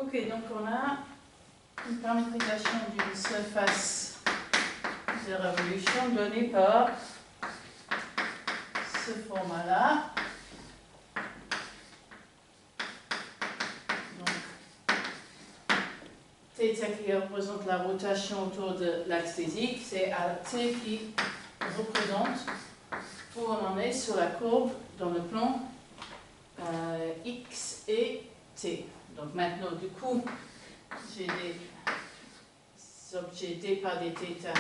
Ok, donc on a une paramétrisation d'une surface de révolution donnée par ce format-là. Θ qui représente la rotation autour de l'axe des X, c'est T qui représente où on en est sur la courbe dans le plan X et T. Donc maintenant, du coup, j'ai des objets d par dθ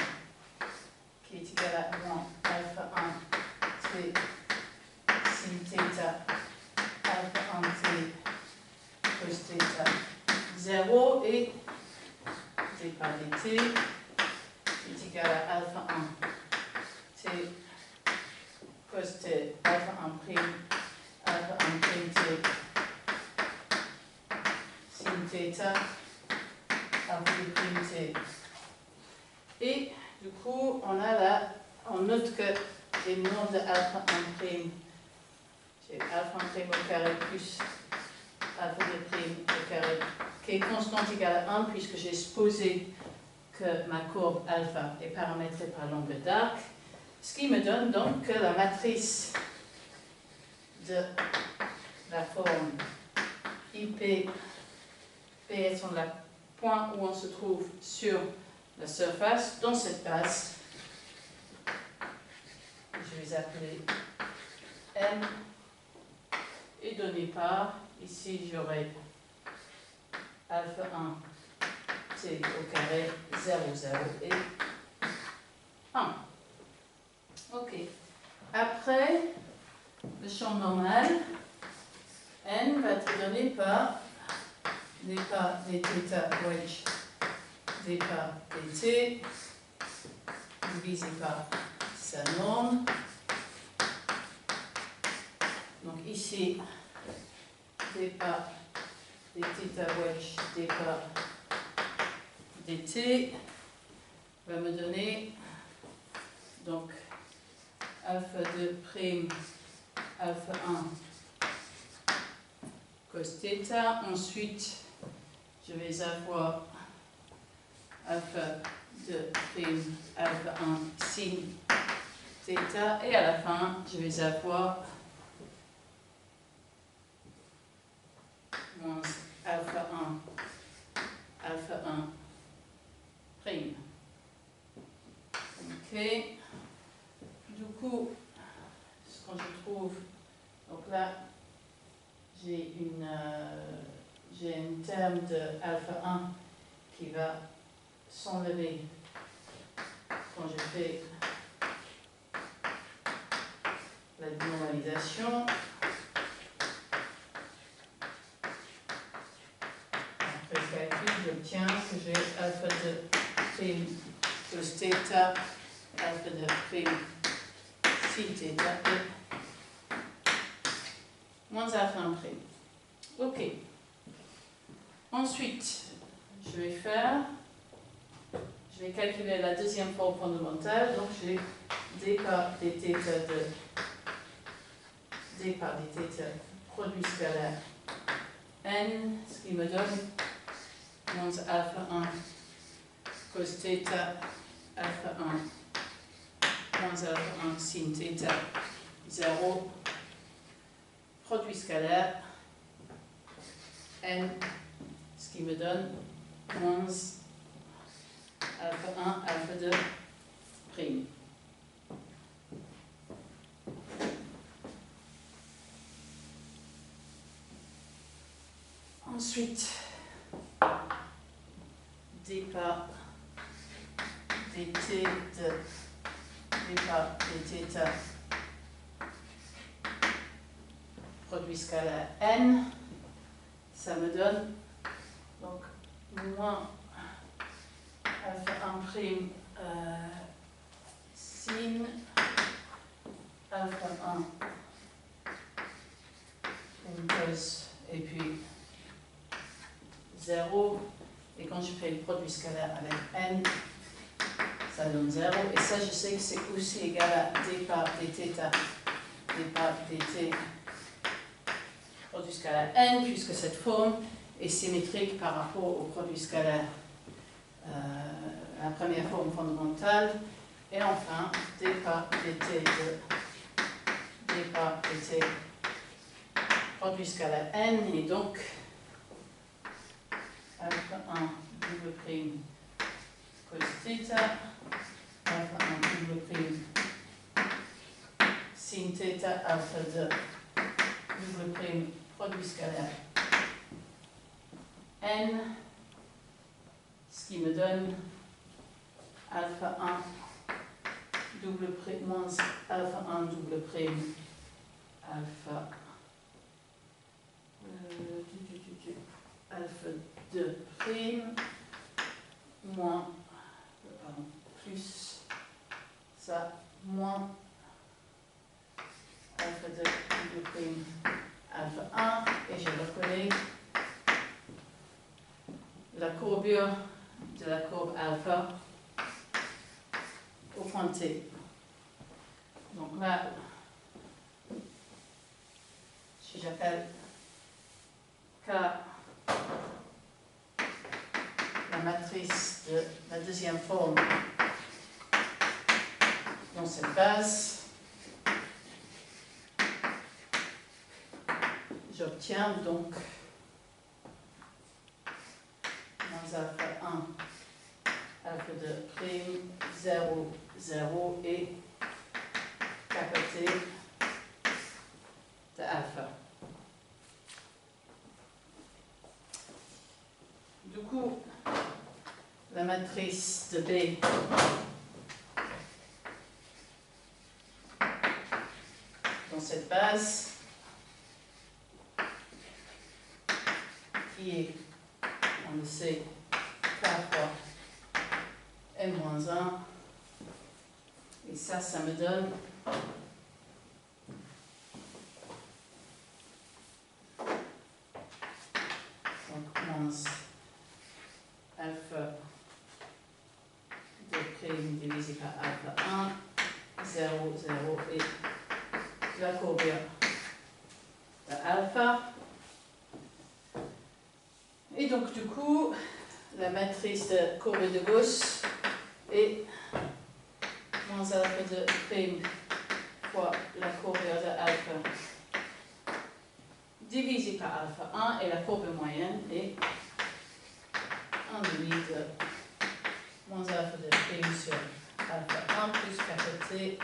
qui est égal à moins alpha 1 T sin θ alpha 1 T cos θ 0 et d par dt est égal à alpha 1 t cos t alpha 1 prime alpha 1 prime t sin θ alpha 2 prime t. Et du coup, on note que les nombres de alpha 1 prime, j'ai alpha 1 prime au carré plus alpha 2 prime au carré qui est constante égale à 1 puisque j'ai supposé que ma courbe alpha est paramétrée par l'angle d'arc, ce qui me donne donc que la matrice de la forme IP, P étant le point où on se trouve sur la surface, dans cette base, je vais appeler M, est donnée par, ici j'aurai alpha 1 t au carré 0, 0 et 1. Ok. Après, le champ normal, n va être donné par d par dθ wedge d par dt divisé par sa norme. Donc ici, d par dθ wedge d par dt va me donner donc alpha 2 prime alpha 1 cos θ. Ensuite, je vais avoir alpha 2 prime alpha 1 sin θ. Et à la fin, je vais avoir moins alpha 1 prime. Ok. Du coup, ce que je trouve, donc là, j'ai un terme de alpha 1 qui va s'enlever quand je fais la dénormalisation. Après le calcul, j'obtiens que j'ai alpha 2 prime cos θ, alpha 2 prime sin θ et moins alpha 1 prime. Ok. Ensuite, je vais calculer la deuxième forme fondamentale. Donc, j'ai d par dθ de d par dθ produit scalaire n, ce qui me donne moins alpha 1 cos θ alpha 1 moins alpha 1 sin θ 0 produit scalaire n, ce qui me donne moins alpha 1 alpha 2 prime. Ensuite, d par dt de d par dθ produit scalaire n, ça me donne donc moins alpha 1 prime sin alpha 1 prime cos et puis 0, et quand je fais le produit scalaire avec n, ça donne 0, et ça je sais que c'est aussi égal à d par dθ, d par dt produit scalaire n, puisque cette forme est symétrique par rapport au produit scalaire, la première forme fondamentale. Et enfin, d par dt de d par dt produit scalaire n, et donc alpha 1 double prime cos θ, alpha 1 double prime sin θ, alpha 2 double prime produit scalaire n, ce qui me donne alpha 1 double prime moins alpha 1 double prime alpha alpha 2 prime moins plus ça moins alpha 2 double prime alpha 1, et je reconnais la courbure de la courbe alpha au point T. Donc là, si j'appelle K la matrice de la deuxième forme dans cette base, j'obtiens donc moins alpha 1, alpha 2 prime, 0, 0 et K de alpha. Du coup, la matrice de B dans cette base, qui est, on le sait, K fois M-1, et ça me donne donc moins alpha de prime divisé par alpha 1, 0, 0 et la courbure de alpha. Et donc du coup, la matrice de courbe de Gauss est moins alpha de prime fois la courbure de alpha divisé par alpha 1, et la courbe moyenne est 1 demi de moins alpha de prime sur alpha 1 plus K